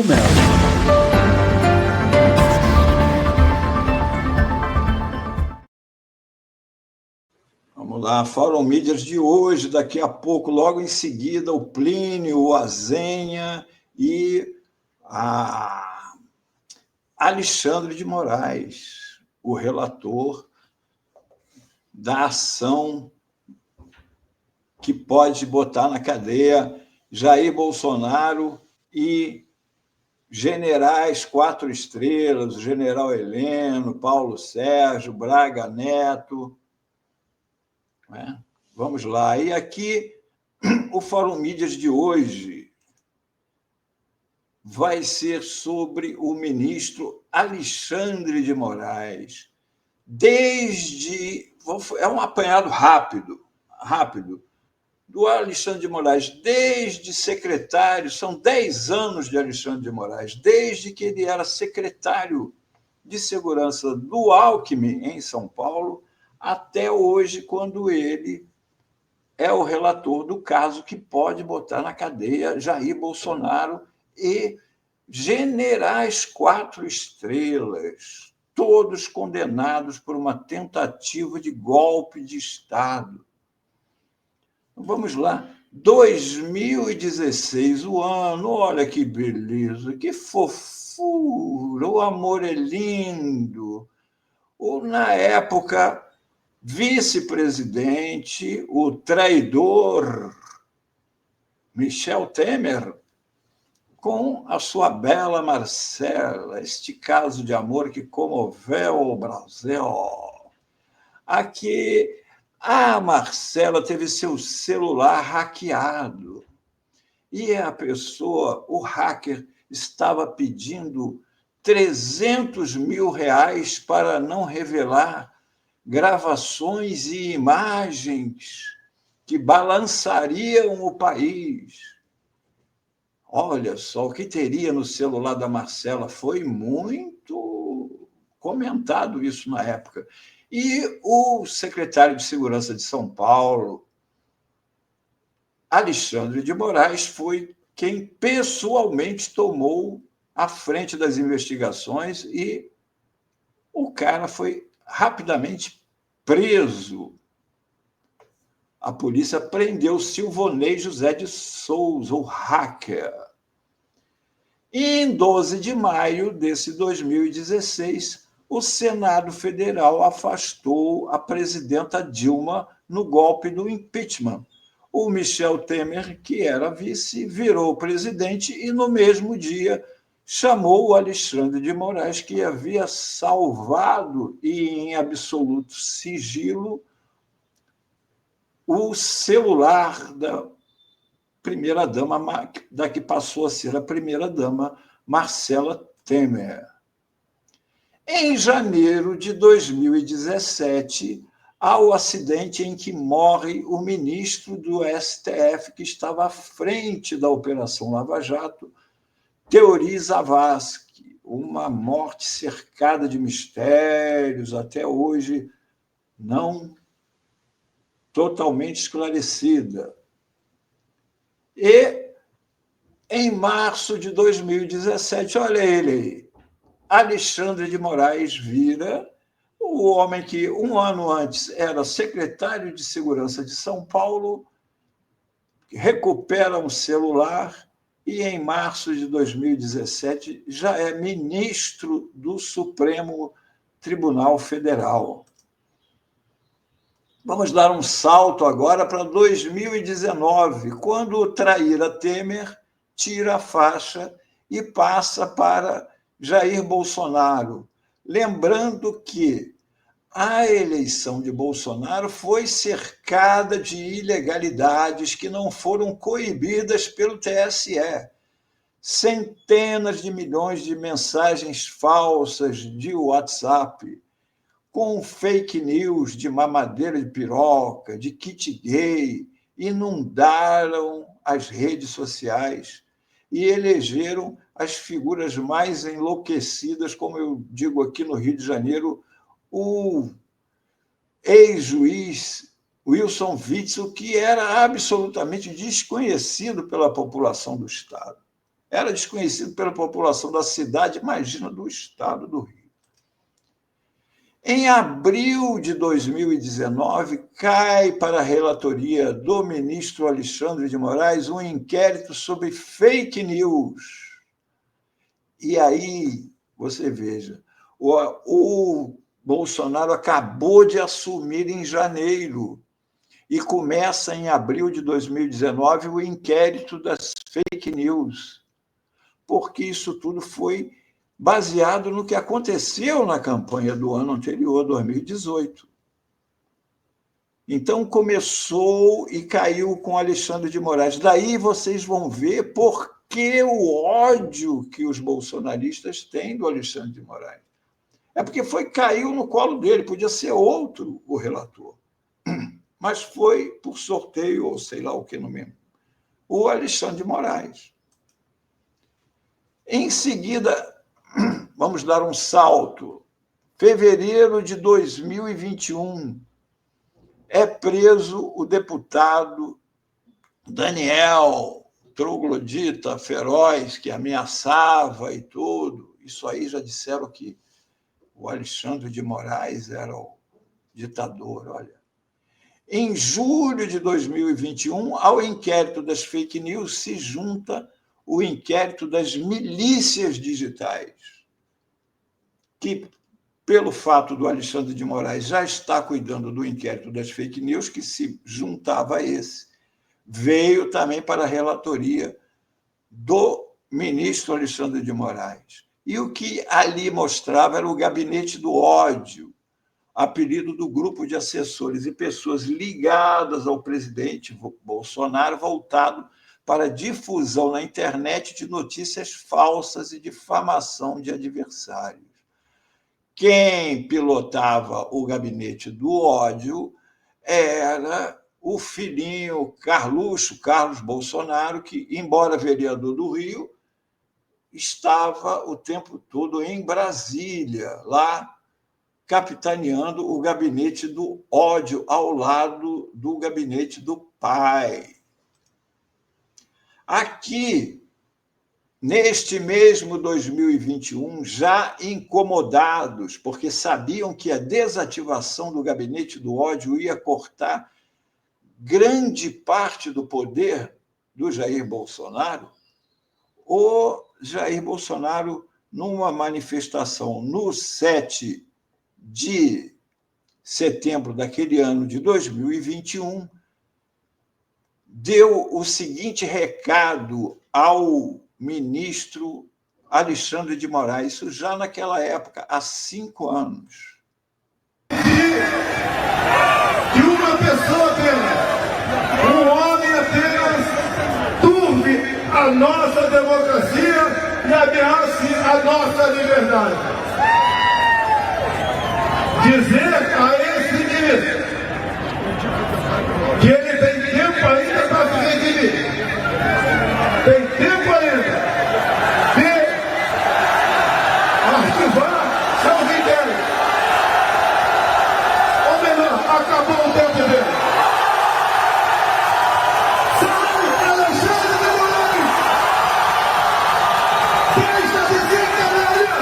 Melo. Vamos lá, Fórum Mídias de hoje, daqui a pouco, logo em seguida, o Plínio, o Azenha e a Alexandre de Moraes, o relator da ação que pode botar na cadeia Jair Bolsonaro e generais 4 estrelas, o general Heleno, Paulo Sérgio, Braga Neto. Né? Vamos lá. E aqui, o Fórum Mídias de hoje vai ser sobre o ministro Alexandre de Moraes. É um apanhado rápido, do Alexandre de Moraes, desde secretário, são 10 anos de Alexandre de Moraes, desde que ele era secretário de Segurança do Alckmin, em São Paulo, até hoje, quando ele é o relator do caso que pode botar na cadeia Jair Bolsonaro e generais 4 estrelas, todos condenados por uma tentativa de golpe de Estado. Vamos lá, 2016, o ano, olha que beleza, que fofura, o amor é lindo. Na época, vice-presidente, o traidor Michel Temer, com a sua bela Marcela, este caso de amor que comoveu o Brasil. Aqui, a Marcela teve seu celular hackeado e o hacker, estava pedindo 300 mil reais para não revelar gravações e imagens que balançariam o país. Olha só o que teria no celular da Marcela, foi muito comentado isso na época. E o secretário de Segurança de São Paulo, Alexandre de Moraes, foi quem pessoalmente tomou a frente das investigações e o cara foi rapidamente preso. A polícia prendeu Silvonei José de Souza, o hacker. E em 12 de maio desse 2016, o Senado Federal afastou a presidenta Dilma no golpe do impeachment. O Michel Temer, que era vice, virou presidente e, no mesmo dia, chamou o Alexandre de Moraes, que havia salvado e em absoluto sigilo o celular da primeira-dama, da que passou a ser a primeira-dama, Marcela Temer. Em janeiro de 2017, há o acidente em que morre o ministro do STF, que estava à frente da Operação Lava Jato, Teori Zavascki, uma morte cercada de mistérios, até hoje não totalmente esclarecida. E, em março de 2017, olha ele aí, Alexandre de Moraes vira o homem que, um ano antes, era secretário de Segurança de São Paulo, recupera um celular e, em março de 2017, já é ministro do Supremo Tribunal Federal. Vamos dar um salto agora para 2019, quando o traíra Temer tira a faixa e passa para Jair Bolsonaro. Lembrando que a eleição de Bolsonaro foi cercada de ilegalidades que não foram coibidas pelo TSE. Centenas de milhões de mensagens falsas de WhatsApp, com fake news de mamadeira de piroca, de kit gay, inundaram as redes sociais e elegeram as figuras mais enlouquecidas, como eu digo aqui no Rio de Janeiro, o ex-juiz Wilson Witzel, que era absolutamente desconhecido pela população do Estado. era desconhecido pela população da cidade, imagina, do estado do Rio. Em abril de 2019, cai para a relatoria do ministro Alexandre de Moraes um inquérito sobre fake news. E aí, você veja, o Bolsonaro acabou de assumir em janeiro e começa em abril de 2019 o inquérito das fake news, porque isso tudo foi baseado no que aconteceu na campanha do ano anterior, 2018. Então, começou e caiu com Alexandre de Moraes. Daí vocês vão ver por que o ódio que os bolsonaristas têm do Alexandre de Moraes. É porque caiu no colo dele, podia ser outro o relator. Mas foi por sorteio, ou sei lá o que no mesmo, o Alexandre de Moraes. Em seguida, vamos dar um salto. Fevereiro de 2021, é preso o deputado Daniel, troglodita feroz, que ameaçava e tudo. Isso aí já disseram que o Alexandre de Moraes era o ditador, olha. Em julho de 2021, ao inquérito das fake news se junta o inquérito das milícias digitais, que, pelo fato do Alexandre de Moraes já estar cuidando do inquérito das fake news, que se juntava a esse, veio também para a relatoria do ministro Alexandre de Moraes. E o que ali mostrava era o gabinete do ódio, apelido do grupo de assessores e pessoas ligadas ao presidente Bolsonaro, voltado para difusão na internet de notícias falsas e difamação de adversários. Quem pilotava o gabinete do ódio era o filhinho Carluxo, Carlos Bolsonaro, que, embora vereador do Rio, estava o tempo todo em Brasília, lá capitaneando o gabinete do ódio ao lado do gabinete do pai. Aqui, neste mesmo 2021, já incomodados, porque sabiam que a desativação do gabinete do ódio ia cortar grande parte do poder do Jair Bolsonaro, o Jair Bolsonaro, numa manifestação no 7 de setembro daquele ano de 2021, deu o seguinte recado ao ministro Alexandre de Moraes, isso já naquela época, há 5 anos. Que uma pessoa apenas, um homem apenas, turve a nossa democracia e ameace a nossa liberdade. Dizer a esse ministro que ele tem tempo ainda para se redimir, tem tempo ainda de arquivar seus inquéritos, ou melhor, acabou o tempo dele. Sai, Alexandre de Moraes! Deixa de ser canalha!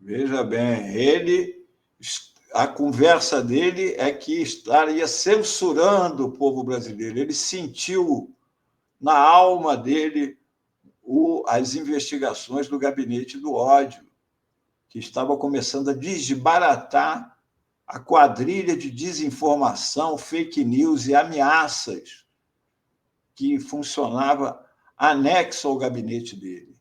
Veja bem, a conversa dele é que estaria censurando o povo brasileiro. Ele sentiu na alma dele as investigações do gabinete do ódio, que estava começando a desbaratar a quadrilha de desinformação, fake news e ameaças que funcionava anexo ao gabinete dele.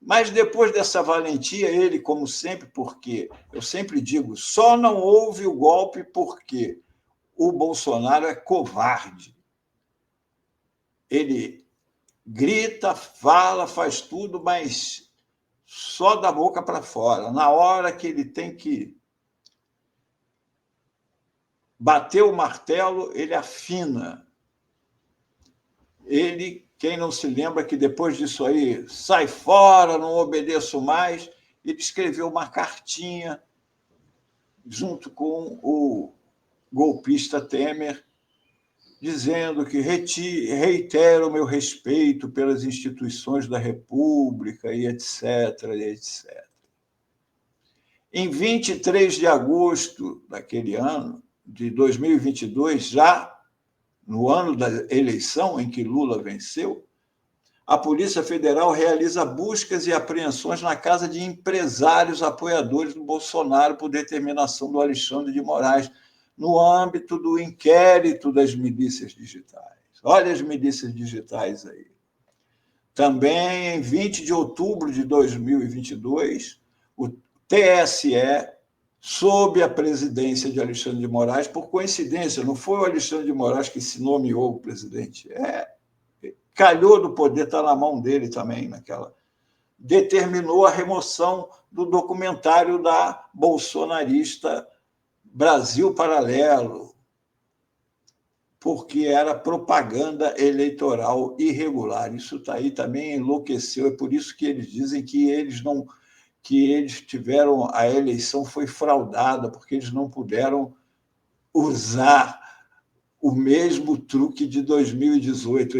Mas depois dessa valentia, ele, como sempre, porque eu sempre digo, só não houve o golpe porque o Bolsonaro é covarde. Ele grita, fala, faz tudo, mas só da boca para fora. Na hora que ele tem que bater o martelo, ele afina. Ele quem não se lembra que depois disso aí, sai fora, não obedeço mais, ele escreveu uma cartinha junto com o golpista Temer, dizendo que reitero o meu respeito pelas instituições da República e etc, e etc. Em 23 de agosto daquele ano, de 2022, já no ano da eleição em que Lula venceu, a Polícia Federal realiza buscas e apreensões na casa de empresários apoiadores do Bolsonaro por determinação do Alexandre de Moraes, no âmbito do inquérito das milícias digitais. Olha as milícias digitais aí. Também, em 20 de outubro de 2022, o TSE, sob a presidência de Alexandre de Moraes, por coincidência, não foi o Alexandre de Moraes que se nomeou o presidente, calhou do poder, está na mão dele também, determinou a remoção do documentário da bolsonarista Brasil Paralelo, porque era propaganda eleitoral irregular. Isso está aí, também enlouqueceu, é por isso que eles dizem que eles tiveram, a eleição foi fraudada, porque eles não puderam usar o mesmo truque de 2018.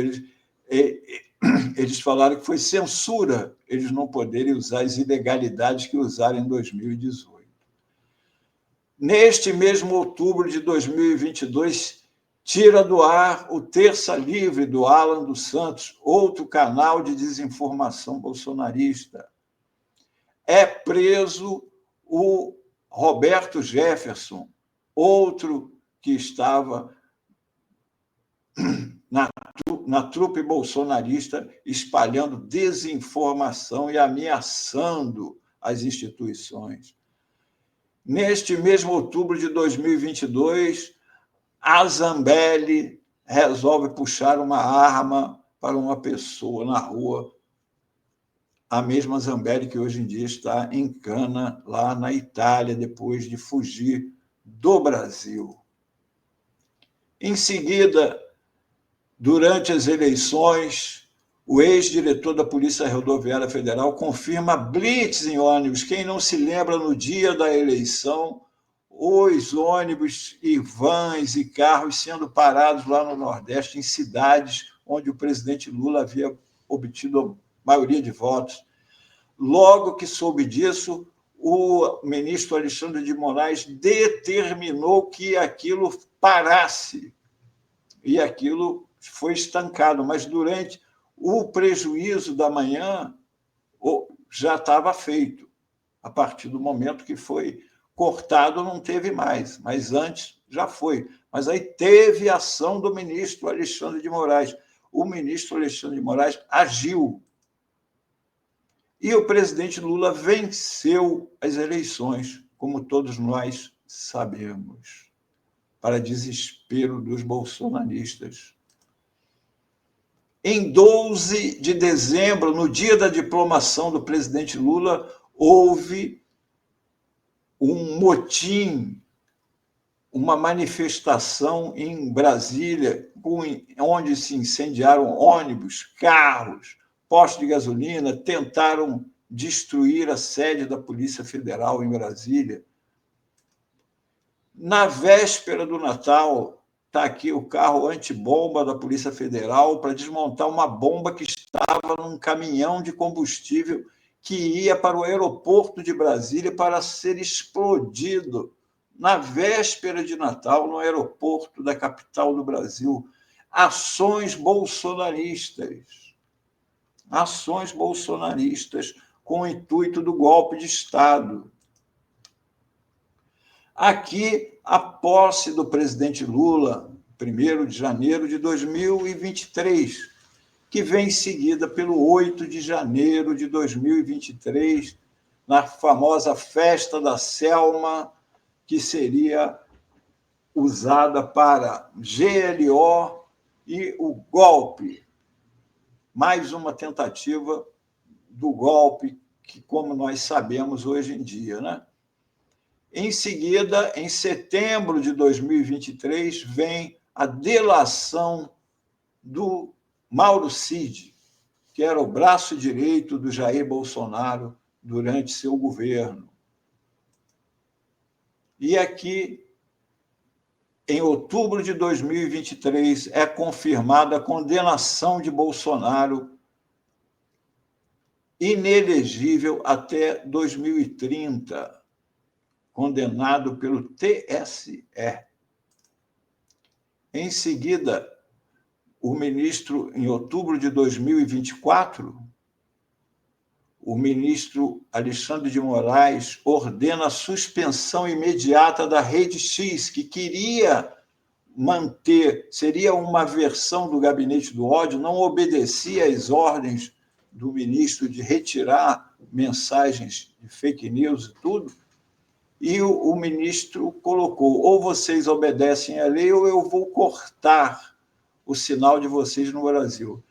Eles falaram que foi censura eles não poderem usar as ilegalidades que usaram em 2018. Neste mesmo outubro de 2022, tira do ar o Terça Livre, do Alan dos Santos, outro canal de desinformação bolsonarista. É preso o Roberto Jefferson, outro que estava na trupe bolsonarista, espalhando desinformação e ameaçando as instituições. Neste mesmo outubro de 2022, a Zambelli resolve puxar uma arma para uma pessoa na rua, a mesma Zambelli que hoje em dia está em cana, lá na Itália, depois de fugir do Brasil. Em seguida, durante as eleições, o ex-diretor da Polícia Rodoviária Federal confirma blitz em ônibus. Quem não se lembra, no dia da eleição, os ônibus e vans e carros sendo parados lá no Nordeste, em cidades onde o presidente Lula havia obtido a maioria de votos. Logo que soube disso, o ministro Alexandre de Moraes determinou que aquilo parasse. E aquilo foi estancado, mas durante o prejuízo da manhã já estava feito. A partir do momento que foi cortado, não teve mais, mas antes já foi. Mas aí teve ação do ministro Alexandre de Moraes. O ministro Alexandre de Moraes agiu. E o presidente Lula venceu as eleições, como todos nós sabemos, para desespero dos bolsonaristas. Em 12 de dezembro, no dia da diplomação do presidente Lula, houve um motim, uma manifestação em Brasília, onde se incendiaram ônibus, carros, postos de gasolina, tentaram destruir a sede da Polícia Federal em Brasília. Na véspera do Natal, está aqui o carro antibomba da Polícia Federal para desmontar uma bomba que estava num caminhão de combustível que ia para o aeroporto de Brasília para ser explodido na véspera de Natal, no aeroporto da capital do Brasil. Ações bolsonaristas com o intuito do golpe de Estado. Aqui, a posse do presidente Lula, 1º de janeiro de 2023, que vem seguida pelo 8 de janeiro de 2023, na famosa festa da Selma, que seria usada para GLO e o golpe. Mais uma tentativa do golpe, que, como nós sabemos hoje em dia, né? Em seguida, em setembro de 2023, vem a delação do Mauro Cid, que era o braço direito do Jair Bolsonaro durante seu governo. E aqui, em outubro de 2023, é confirmada a condenação de Bolsonaro, inelegível até 2030, condenado pelo TSE. Em seguida, o ministro, em outubro de 2024, o ministro Alexandre de Moraes ordena a suspensão imediata da Rede X, que queria manter, seria uma versão do gabinete do ódio, não obedecia às ordens do ministro de retirar mensagens de fake news e tudo, e o ministro colocou: ou vocês obedecem à lei ou eu vou cortar o sinal de vocês no Brasil.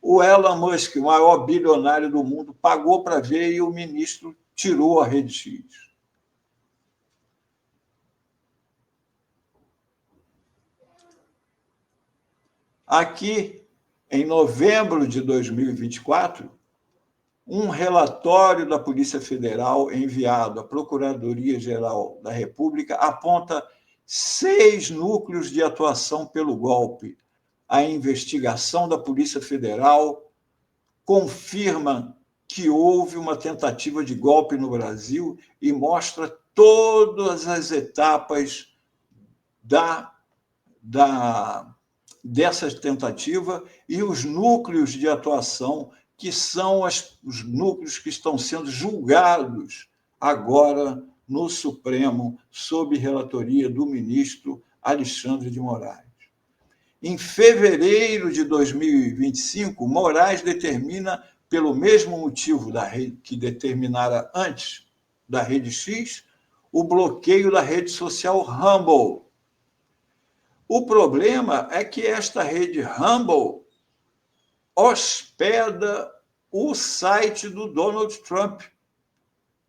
O Elon Musk, o maior bilionário do mundo, pagou para ver e o ministro tirou a Rede X. Aqui, em novembro de 2024, um relatório da Polícia Federal enviado à Procuradoria-Geral da República aponta 6 núcleos de atuação pelo golpe. A investigação da Polícia Federal confirma que houve uma tentativa de golpe no Brasil e mostra todas as etapas dessa tentativa e os núcleos de atuação, que são os núcleos que estão sendo julgados agora no Supremo, sob relatoria do ministro Alexandre de Moraes. Em fevereiro de 2025, Moraes determina, pelo mesmo motivo que determinara antes da Rede X, o bloqueio da rede social Rumble. O problema é que esta rede Rumble hospeda o site do Donald Trump.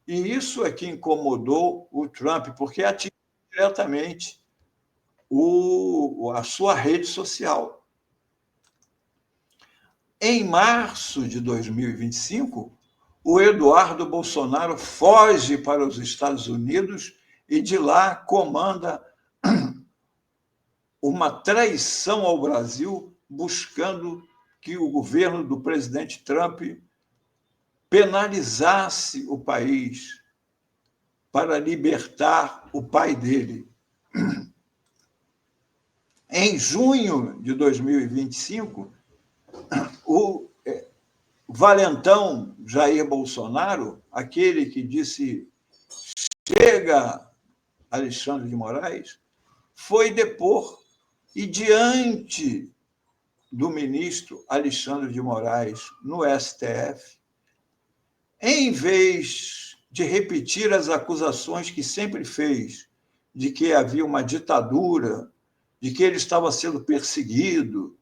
E isso é que incomodou o Trump, porque atinge diretamente a sua rede social. Em março de 2025, o Eduardo Bolsonaro foge para os Estados Unidos e de lá comanda uma traição ao Brasil, buscando que o governo do presidente Trump penalizasse o país para libertar o pai dele. Em junho de 2025, o valentão Jair Bolsonaro, aquele que disse chega Alexandre de Moraes, foi depor e, diante do ministro Alexandre de Moraes no STF, em vez de repetir as acusações que sempre fez de que havia uma ditadura, de que ele estava sendo perseguido,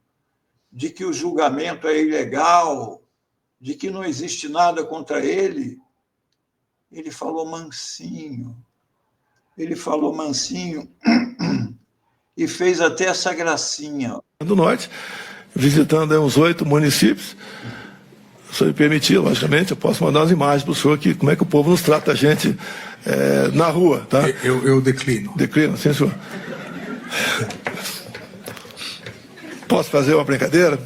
de que o julgamento é ilegal, de que não existe nada contra ele, ele falou mansinho. Ele falou mansinho e fez até essa gracinha. Do Norte, visitando uns 8 municípios. Se me permitir, logicamente, eu posso mandar umas imagens para o senhor aqui, como é que o povo nos trata a gente na rua, tá? Eu declino. Declino, sim, senhor. Posso fazer uma brincadeira?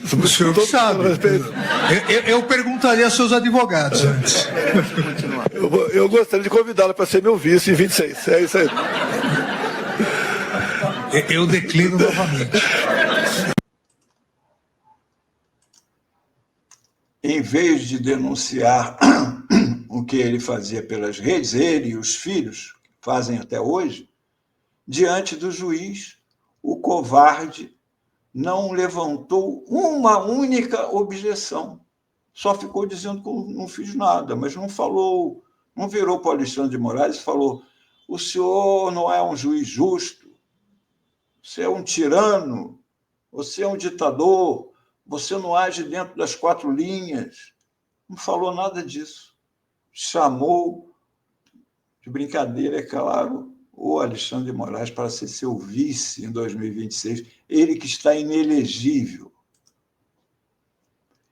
O senhor que sabe. Eu perguntaria aos seus advogados antes. Eu gostaria de convidá-lo para ser meu vice em 26. É isso aí. Eu declino novamente. Em vez de denunciar o que ele fazia pelas redes, ele e os filhos fazem até hoje, diante do juiz, o covarde não levantou uma única objeção. Só ficou dizendo que não fiz nada, mas não falou, não virou para o Alexandre de Moraes e falou: o senhor não é um juiz justo, você é um tirano, você é um ditador, você não age dentro das 4 linhas. Não falou nada disso. Chamou, de brincadeira, é claro, o Alexandre de Moraes para ser seu vice em 2026, ele que está inelegível.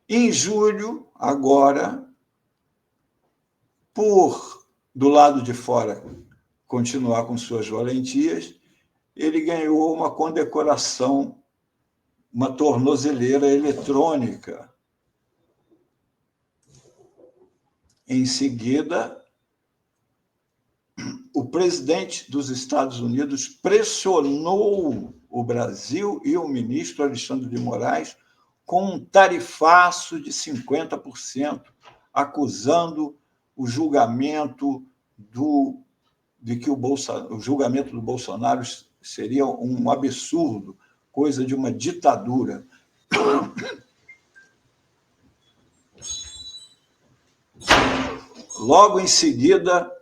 Em julho, agora, por do lado de fora continuar com suas valentias, ele ganhou uma condecoração, uma tornozeleira eletrônica. Em seguida, o presidente dos Estados Unidos pressionou o Brasil e o ministro Alexandre de Moraes com um tarifaço de 50%, acusando o julgamento de que o julgamento do Bolsonaro seria um absurdo, coisa de uma ditadura. Logo em seguida,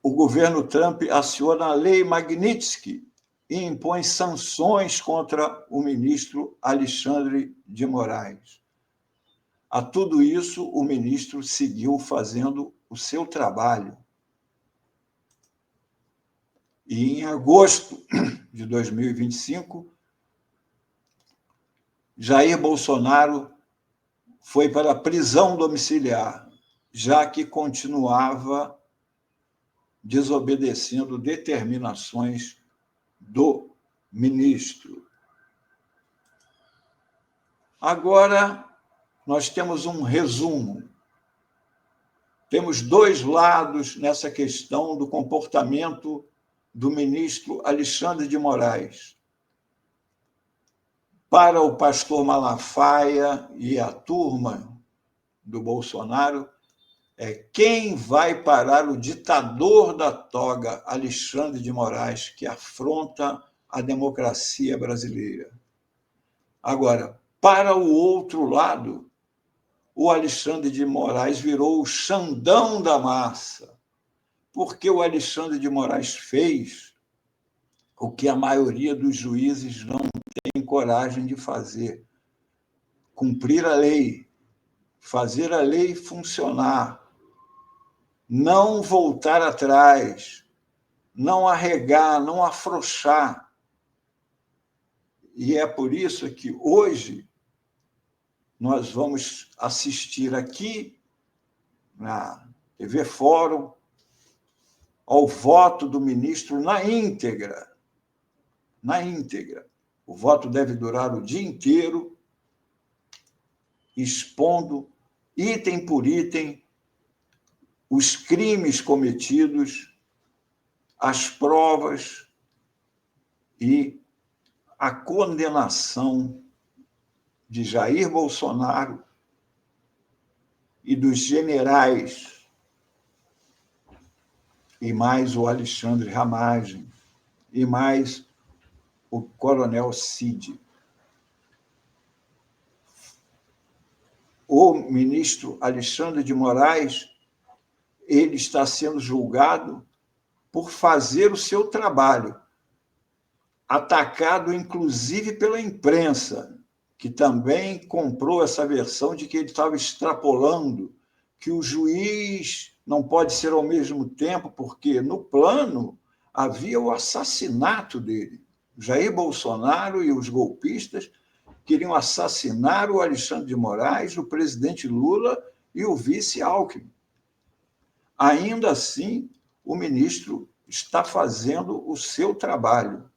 o governo Trump aciona a Lei Magnitsky e impõe sanções contra o ministro Alexandre de Moraes. A tudo isso, o ministro seguiu fazendo o seu trabalho. E em agosto de 2025, Jair Bolsonaro foi para a prisão domiciliar, já que continuava desobedecendo determinações do ministro. Agora, nós temos um resumo. Temos dois lados nessa questão do comportamento do ministro Alexandre de Moraes. Para o pastor Malafaia e a turma do Bolsonaro, quem vai parar o ditador da toga, Alexandre de Moraes, que afronta a democracia brasileira. Agora, para o outro lado, o Alexandre de Moraes virou o Xandão da massa, porque o Alexandre de Moraes fez o que a maioria dos juízes não tem coragem de fazer: cumprir a lei, fazer a lei funcionar, não voltar atrás, não arregar, não afrouxar. E é por isso que hoje nós vamos assistir aqui na TV Fórum ao voto do ministro na íntegra. Na íntegra. O voto deve durar o dia inteiro, expondo item por item os crimes cometidos, as provas e a condenação de Jair Bolsonaro e dos generais, e mais o Alexandre Ramagem, e mais o coronel Cid. O ministro Alexandre de Moraes, ele está sendo julgado por fazer o seu trabalho, atacado inclusive pela imprensa, que também comprou essa versão de que ele estava extrapolando, que o juiz não pode ser ao mesmo tempo, porque no plano havia o assassinato dele. Jair Bolsonaro e os golpistas queriam assassinar o Alexandre de Moraes, o presidente Lula e o vice Alckmin. Ainda assim, o ministro está fazendo o seu trabalho.